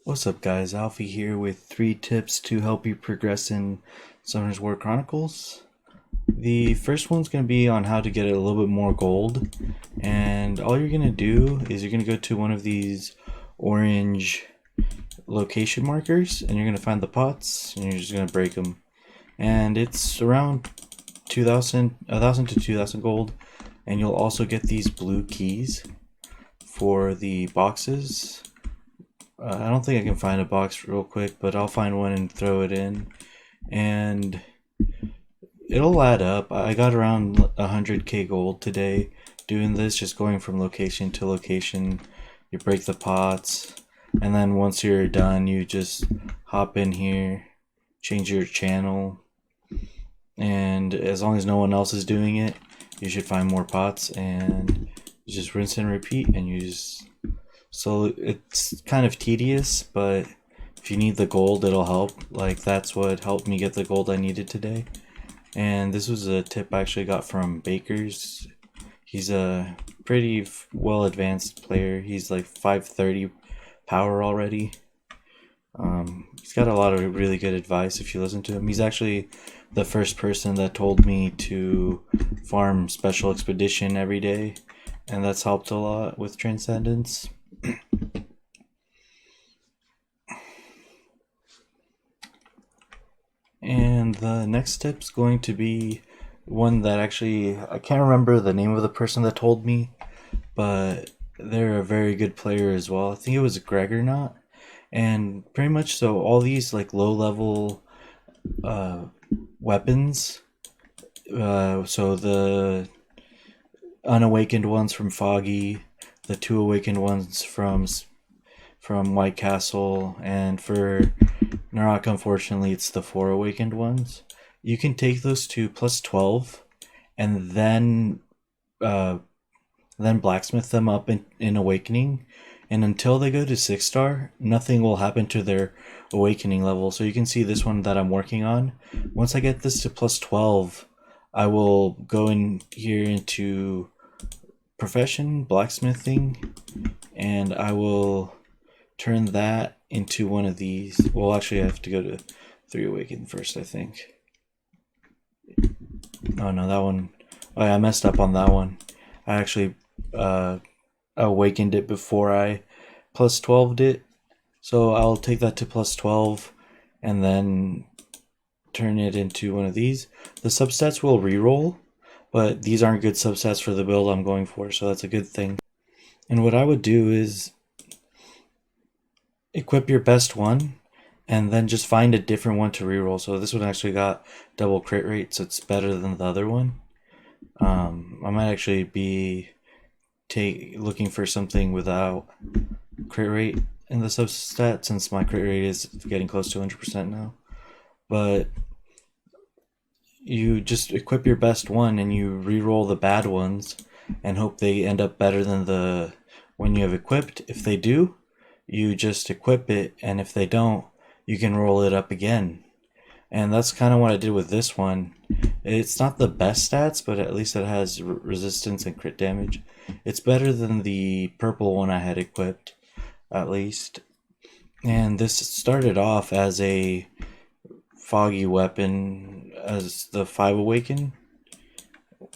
What's up, guys? Alfie here with 3 tips to help you progress in Summoner's War Chronicles. The first one's going to be on how to get a little bit more gold, and all you're going to do is you're going to go to one of these orange location markers, and you're going to find the pots, and you're just going to break them. And it's around 1,000 to 2,000 gold, and you'll also get these blue keys for the boxes. I don't think I can find a box real quick, but I'll find one and throw it in, and it'll add up. I got around 100k gold today doing this, just going from location to location. You break the pots, and then once you're done, you just hop in here, change your channel, and as long as no one else is doing it, you should find more pots, and you just rinse and repeat, and you just... So it's kind of tedious, but if you need the gold, it'll help. Like, that's what helped me get the gold I needed today. And this was a tip I actually got from Baker's. He's a pretty well advanced player. He's like 530 power already. He's got a lot of really good advice if you listen to him. He's actually the first person that told me to farm Special Expedition every day, and that's helped a lot with Transcendence. And the next tip's going to be one that actually, I can't remember the name of the person that told me, but they're a very good player as well. I think it was Greg or not. And pretty much so all these like low level weapons, so the unawakened ones from Foggy, the 2 awakened ones from White Castle, and for Narok, unfortunately, it's the 4 awakened ones. You can take those to plus 12, and then blacksmith them up in awakening, and until they go to 6-star, nothing will happen to their awakening level. So you can see this one that I'm working on. Once I get this to plus 12, I will go in here into profession, blacksmithing, and I will turn that into one of these. Well, actually I have to go to 3 awaken first, I think. Oh no, that one, oh yeah, I messed up on that one. I actually awakened it before I plus 12'd it, so I'll take that to plus 12 and then turn it into one of these. The substats will reroll, but these aren't good substats for the build I'm going for, so that's a good thing. And what I would do is equip your best one, and then just find a different one to reroll. So this one actually got double crit rate, so it's better than the other one. I might actually be looking for something without crit rate in the substat, since my crit rate is getting close to 100% now. But you just equip your best one and you re-roll the bad ones and hope they end up better than the one you have equipped. If they do, you just equip it, and if they don't, you can roll it up again. And that's kind of what I did with this one. It's not the best stats, but at least it has resistance and crit damage. It's better than the purple one I had equipped, at least. And this started off as a foggy weapon, as the 5 awaken.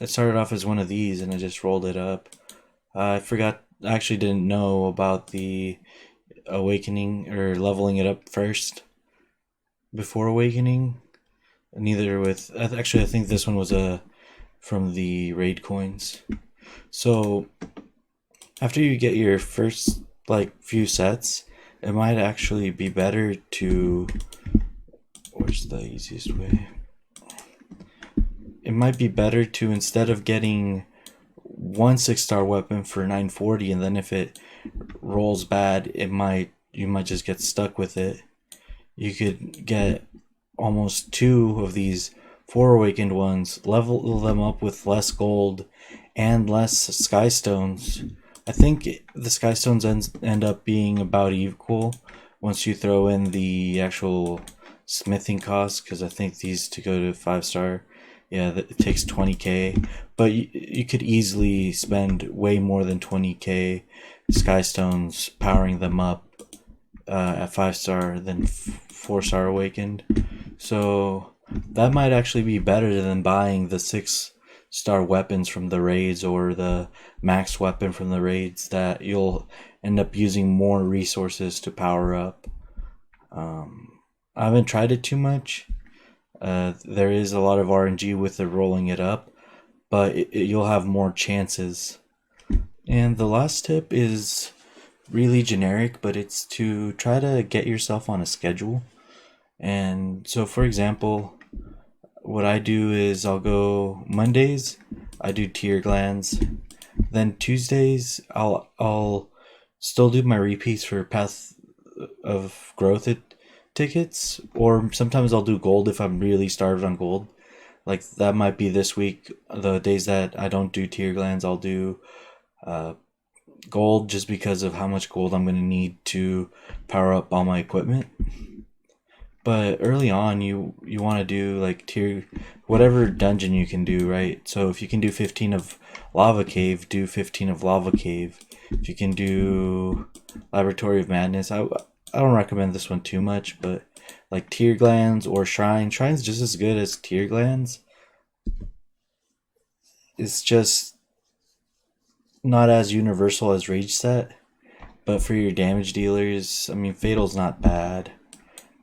It started off as one of these, and I just rolled it up. I actually didn't know about the awakening or leveling it up first before awakening. Neither with, actually I think this one was from the raid coins. So after you get your first like few sets, it might actually be better to, where's the easiest way? It might be better to, instead of getting one 6-star weapon for 940, and then if it rolls bad, you might just get stuck with it. You could get almost 2 of these 4 awakened ones, level them up with less gold and less sky stones. I think the sky stones end up being about equal once you throw in the actual smithing cost, because I think these to go to 5-star, yeah, it takes 20k, but you could easily spend way more than 20k sky stones powering them up at 5-star than 4-star awakened. So that might actually be better than buying the 6-star weapons from the raids or the max weapon from the raids that you'll end up using more resources to power up. I haven't tried it too much. There is a lot of RNG with the rolling it up, but you'll have more chances. And the last tip is really generic, but it's to try to get yourself on a schedule. And so, for example, what I do is I'll go Mondays, I do tier glands. Then Tuesdays, I'll still do my repeats for Path of Growth tickets, or sometimes I'll do gold if I'm really starved on gold. Like that might be this week. The days that I don't do tier glands, I'll do gold just because of how much gold I'm going to need to power up all my equipment. But early on, you want to do like tier whatever dungeon you can do, right? So if you can do 15 of Lava Cave, do 15 of Lava Cave. If you can do Laboratory of Madness, I don't recommend this one too much, but like tier glands or shrine's just as good as tier glands. It's just not as universal as rage set, but for your damage dealers, I mean, fatal's not bad,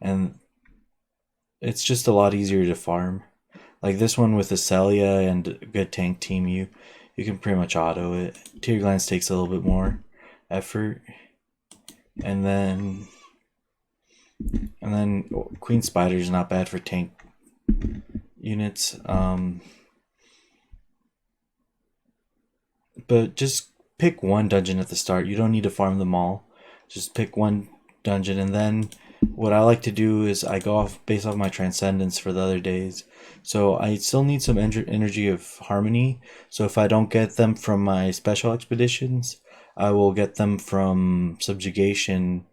and it's just a lot easier to farm. Like this one with Acelia and a good tank team, you can pretty much auto it. Tier Glance takes a little bit more effort, and then Queen Spider is not bad for tank units. But just pick one dungeon at the start. You don't need to farm them all. Just pick one dungeon, and then what I like to do is I go off based off my transcendence for the other days. So I still need some energy of harmony. So if I don't get them from my special expeditions, I will get them from subjugation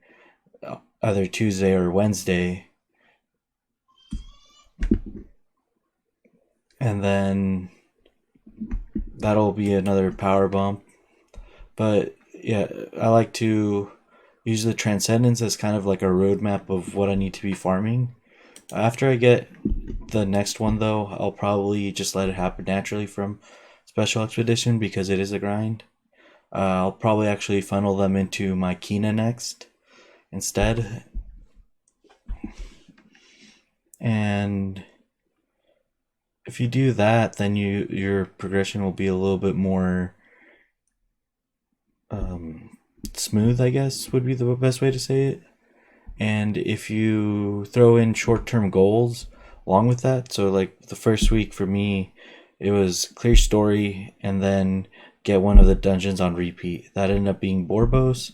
either Tuesday or Wednesday. And then that'll be another power bump. But yeah, I like to use the transcendence as kind of like a roadmap of what I need to be farming. After I get the next one, though, I'll probably just let it happen naturally from special expedition because it is a grind. I'll probably actually funnel them into my Kina next instead. And if you do that, then your progression will be a little bit more smooth, I guess would be the best way to say it. And if you throw in short-term goals along with that, so like the first week for me, it was clear story and then get one of the dungeons on repeat. That ended up being Borbos,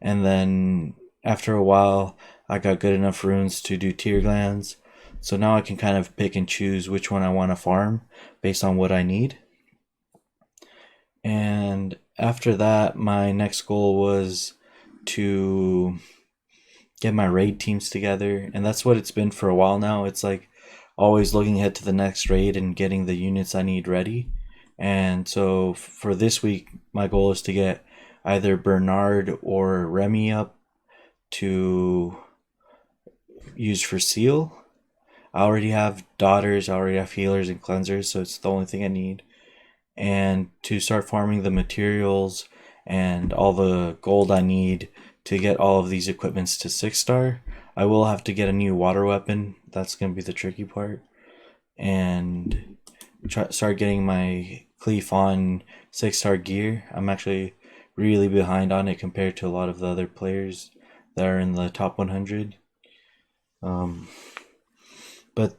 and then after a while, I got good enough runes to do tier glands. So now I can kind of pick and choose which one I want to farm based on what I need. And after that, my next goal was to get my raid teams together, and that's what it's been for a while now. It's like always looking ahead to the next raid and getting the units I need ready. And so for this week, my goal is to get either Bernard or Remy up to use for seal. I already have daughters, I already have healers and cleansers, so it's the only thing I need. And to start farming the materials and all the gold I need to get all of these equipments to 6-star. I will have to get a new water weapon. That's going to be the tricky part. And start getting my Cleef on 6-star gear. I'm actually really behind on it compared to a lot of the other players that are in the top 100. But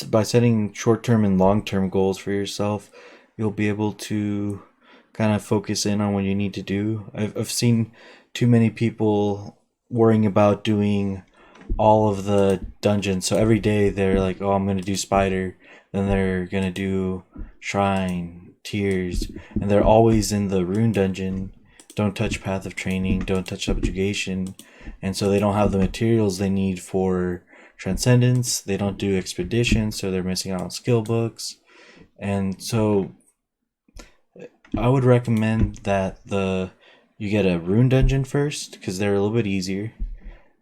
by setting short-term and long-term goals for yourself, you'll be able to kind of focus in on what you need to do. I've seen too many people worrying about doing all of the dungeons. So every day they're like, oh, I'm going to do spider. Then they're going to do shrine, tears. And they're always in the rune dungeon. Don't touch path of training. Don't touch subjugation. And so they don't have the materials they need for transcendence. They don't do expeditions. So they're missing out on skill books. And so I would recommend that you get a rune dungeon first because they're a little bit easier.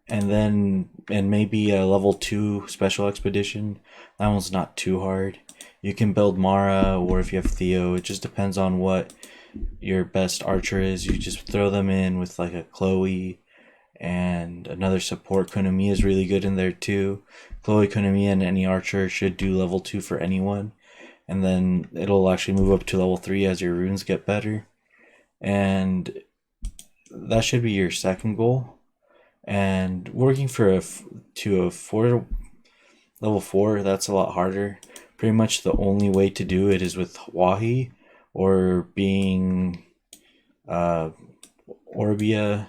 and maybe a level 2 special expedition. That one's not too hard. You can build Mara, or if you have Theo, it just depends on what your best archer is. You just throw them in with like a Chloe and another support. Konami is really good in there too. Chloe, Konami, and any archer should do level 2 for anyone, and then it'll actually move up to level 3 as your runes get better. And that should be your second goal. And working for a 4 level 4, that's a lot harder. Pretty much the only way to do it is with Wahi or being Orbia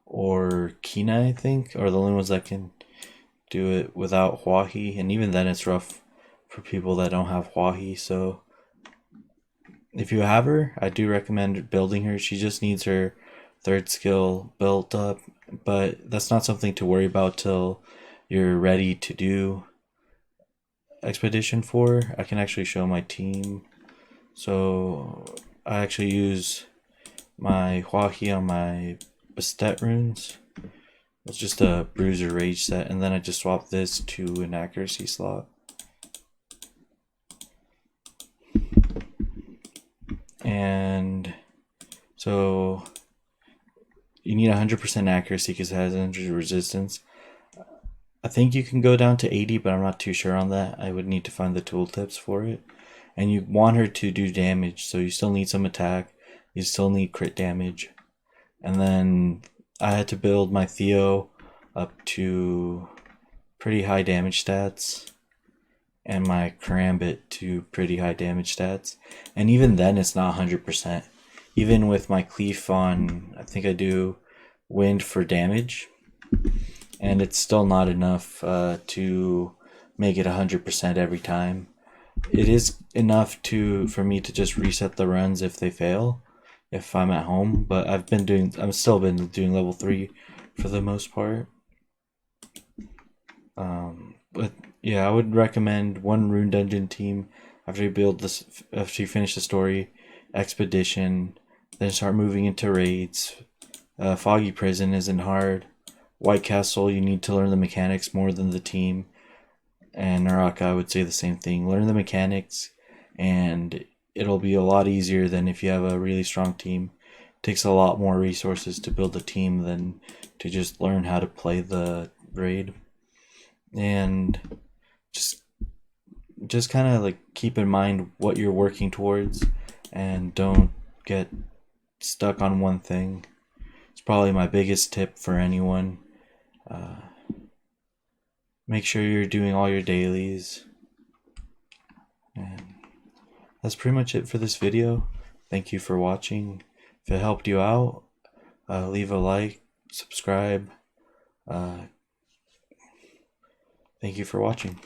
or Kina, I think, are the only ones that can do it without Wahi. And even then, it's rough for people that don't have Wahi. So if you have her, I do recommend building her. She just needs her third skill built up, but that's not something to worry about till you're ready to do Expedition 4. I can actually show my team. So I actually use my Huahi on my Bastet runes. It's just a Bruiser Rage set, and then I just swap this to an accuracy slot. And so you need 100% accuracy because it has 100 resistance. I think you can go down to 80, but I'm not too sure on that. I would need to find the tooltips for it. And you want her to do damage, so you still need some attack. You still need crit damage. And then I had to build my Theo up to pretty high damage stats, and my Karambit to pretty high damage stats. And even then, it's not 100%. Even with my Cleave on, I think I do Wind for damage, and it's still not enough to make it 100% every time. It is enough for me to just reset the runs if they fail, if I'm at home. But I'm still been doing level 3 for the most part. But yeah, I would recommend one rune dungeon team after you finish the story, expedition, then start moving into raids. Foggy Prison isn't hard. White Castle, you need to learn the mechanics more than the team. And Naraka, I would say the same thing. Learn the mechanics, and it'll be a lot easier than if you have a really strong team. It takes a lot more resources to build a team than to just learn how to play the raid. And just kind of like keep in mind what you're working towards, and don't get stuck on one thing. It's probably my biggest tip for anyone. Make sure you're doing all your dailies. And that's pretty much it for this video. Thank you for watching. If it helped you out, leave a like, subscribe. Thank you for watching.